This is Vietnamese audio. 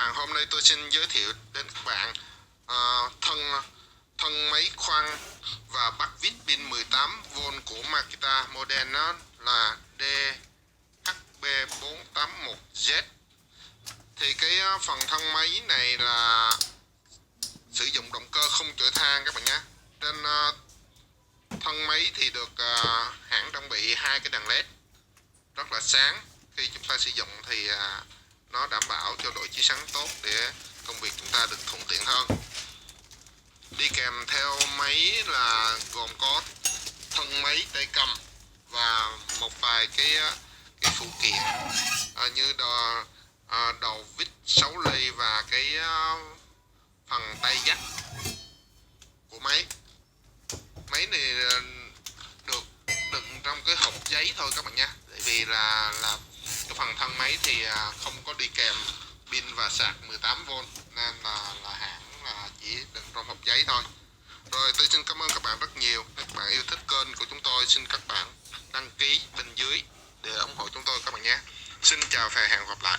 bạn, hôm nay tôi xin giới thiệu đến các bạn thân máy khoan và bắt vít pin 18V của Makita. Model nó là DHB481Z. Thì cái phần thân máy này là sử dụng động cơ không chở than các bạn nhé. Trên thân máy thì được hãng trang bị hai cái đèn led rất là sáng. Khi chúng ta sử dụng thì nó đảm bảo cho độ chiếu sáng tốt để công việc chúng ta được thuận tiện hơn. Đi kèm theo máy là gồm có thân máy tay cầm và một vài cái phụ kiện như đầu vít 6 ly và cái phần tay dắt của máy. Máy này được đựng trong cái hộp giấy thôi các bạn nha, tại vì là cái phần thân máy thì không có đi kèm pin và sạc 18V nên là hãng là chỉ đựng trong hộp giấy thôi. Rồi, tôi xin cảm ơn các bạn rất nhiều. Nếu các bạn yêu thích kênh của chúng tôi, xin các bạn đăng ký bên dưới để ủng hộ chúng tôi các bạn nhé. Xin chào và hẹn gặp lại.